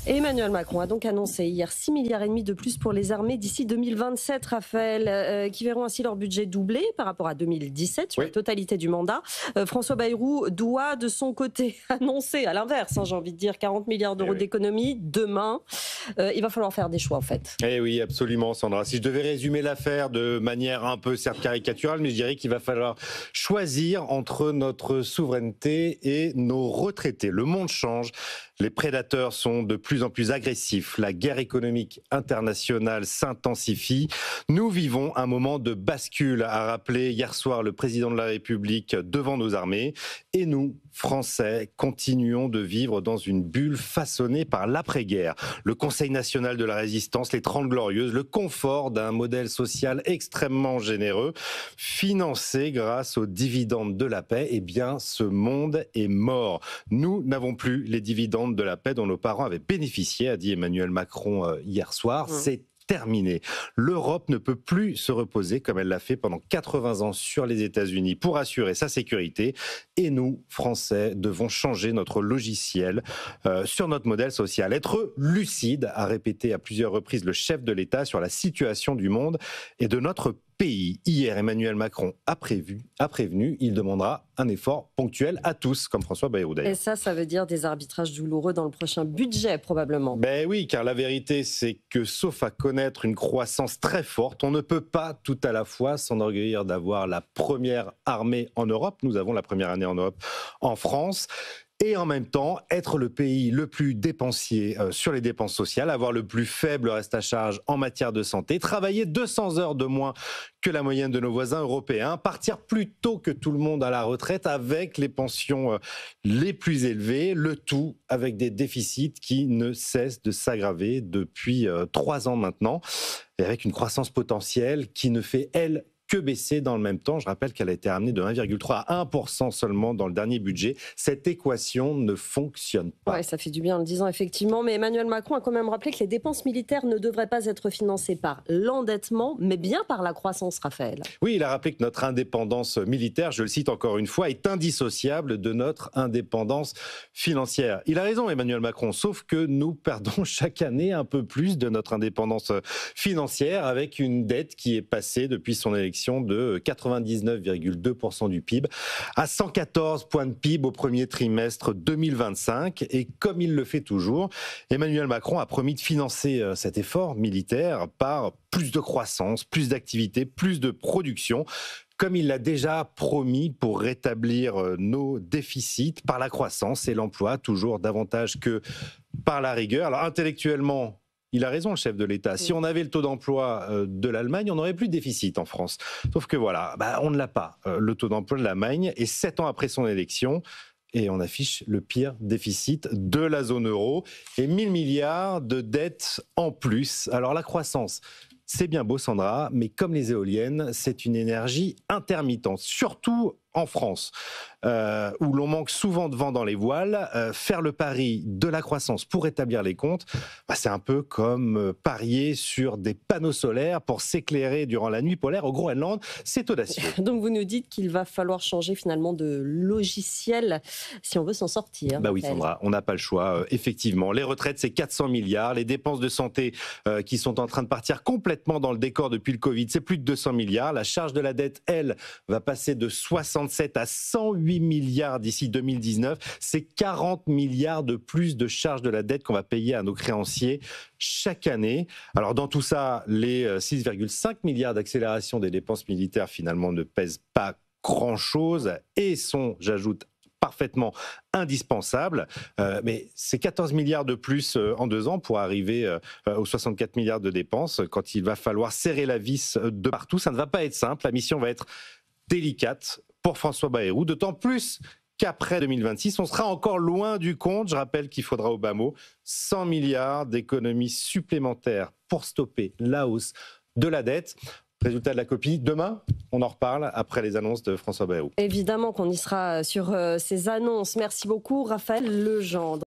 Emmanuel Macron a donc annoncé hier 6,5 milliards de plus pour les armées d'ici 2027, Raphaël, qui verront ainsi leur budget doublé par rapport à 2017 sur la Oui. totalité du mandat. François Bayrou doit de son côté annoncer, à l'inverse, j'ai envie de dire, 40 milliards Eh d'euros oui. d'économies demain. Il va falloir faire des choix en fait. Eh oui, absolument, Sandra. Si je devais résumer l'affaire de manière un peu certes caricaturale, mais je dirais qu'il va falloir choisir entre notre souveraineté et nos retraités. Le monde change. Les prédateurs sont de plus en plus agressifs. La guerre économique internationale s'intensifie. Nous vivons un moment de bascule, a rappelé hier soir le président de la République devant nos armées. Et nous, Français, continuons de vivre dans une bulle façonnée par l'après-guerre. Le Conseil national de la résistance, les 30 glorieuses, le confort d'un modèle social extrêmement généreux, financé grâce aux dividendes de la paix. Eh bien, ce monde est mort. Nous n'avons plus les dividendes de la paix dont nos parents avaient bénéficié, a dit Emmanuel Macron hier soir. C'est terminé. L'Europe ne peut plus se reposer comme elle l'a fait pendant 80 ans sur les États-Unis pour assurer sa sécurité. Et nous, Français, devons changer notre logiciel sur notre modèle social. Être lucide, a répété à plusieurs reprises le chef de l'État sur la situation du monde et de notre pays. Hier, Emmanuel Macron a prévenu, il demandera un effort ponctuel à tous, comme François Bayrou d'ailleurs. Et ça veut dire des arbitrages douloureux dans le prochain budget probablement. Ben oui, car la vérité, c'est que sauf à connaître une croissance très forte, on ne peut pas tout à la fois s'enorgueillir d'avoir la première armée en Europe. Nous avons la première année en Europe en France. Et en même temps, être le pays le plus dépensier sur les dépenses sociales, avoir le plus faible reste à charge en matière de santé, travailler 200 heures de moins que la moyenne de nos voisins européens, partir plus tôt que tout le monde à la retraite avec les pensions les plus élevées, le tout avec des déficits qui ne cessent de s'aggraver depuis 3 ans maintenant, et avec une croissance potentielle qui ne fait, elle, que baisser dans le même temps. Je rappelle qu'elle a été ramenée de 1,3 à 1% seulement dans le dernier budget. Cette équation ne fonctionne pas. Ouais, ça fait du bien en le disant effectivement, mais Emmanuel Macron a quand même rappelé que les dépenses militaires ne devraient pas être financées par l'endettement, mais bien par la croissance, Raphaël. Oui, il a rappelé que notre indépendance militaire, je le cite encore une fois, est indissociable de notre indépendance financière. Il a raison, Emmanuel Macron, sauf que nous perdons chaque année un peu plus de notre indépendance financière avec une dette qui est passée depuis son élection de 99,2% du PIB à 114 points de PIB au premier trimestre 2025. Et comme il le fait toujours, Emmanuel Macron a promis de financer cet effort militaire par plus de croissance, plus d'activité, plus de production, comme il l'a déjà promis pour rétablir nos déficits par la croissance et l'emploi, toujours davantage que par la rigueur. Alors intellectuellement, il a raison, le chef de l'État. Si on avait le taux d'emploi de l'Allemagne, on n'aurait plus de déficit en France. Sauf que voilà, on ne l'a pas, le taux d'emploi de l'Allemagne. Et 7 ans après son élection, et on affiche le pire déficit de la zone euro et 1 000 milliards de dettes en plus. Alors la croissance, c'est bien beau, Sandra, mais comme les éoliennes, c'est une énergie intermittente, surtout en France, où l'on manque souvent de vent dans les voiles. Faire le pari de la croissance pour établir les comptes, c'est un peu comme parier sur des panneaux solaires pour s'éclairer durant la nuit polaire au Groenland. C'est audacieux. Donc vous nous dites qu'il va falloir changer finalement de logiciel si on veut s'en sortir. Bah oui, Sandra, on n'a pas le choix. Effectivement, les retraites, c'est 400 milliards. Les dépenses de santé qui sont en train de partir complètement dans le décor depuis le Covid, c'est plus de 200 milliards. La charge de la dette, elle, va passer de 67 à 108 milliards d'ici 2019. C'est 40 milliards de plus de charges de la dette qu'on va payer à nos créanciers chaque année. Alors dans tout ça, les 6,5 milliards d'accélération des dépenses militaires finalement ne pèsent pas grand-chose et sont, j'ajoute, parfaitement indispensables. Mais c'est 14 milliards de plus en 2 ans pour arriver aux 64 milliards de dépenses. Quand il va falloir serrer la vis de partout, ça ne va pas être simple. La mission va être délicate pour François Bayrou, d'autant plus qu'après 2026, on sera encore loin du compte. Je rappelle qu'il faudra au bas mot 100 milliards d'économies supplémentaires pour stopper la hausse de la dette. Résultat de la copie, demain, on en reparle après les annonces de François Bayrou. Évidemment qu'on y sera sur ces annonces. Merci beaucoup, Raphaël Legendre.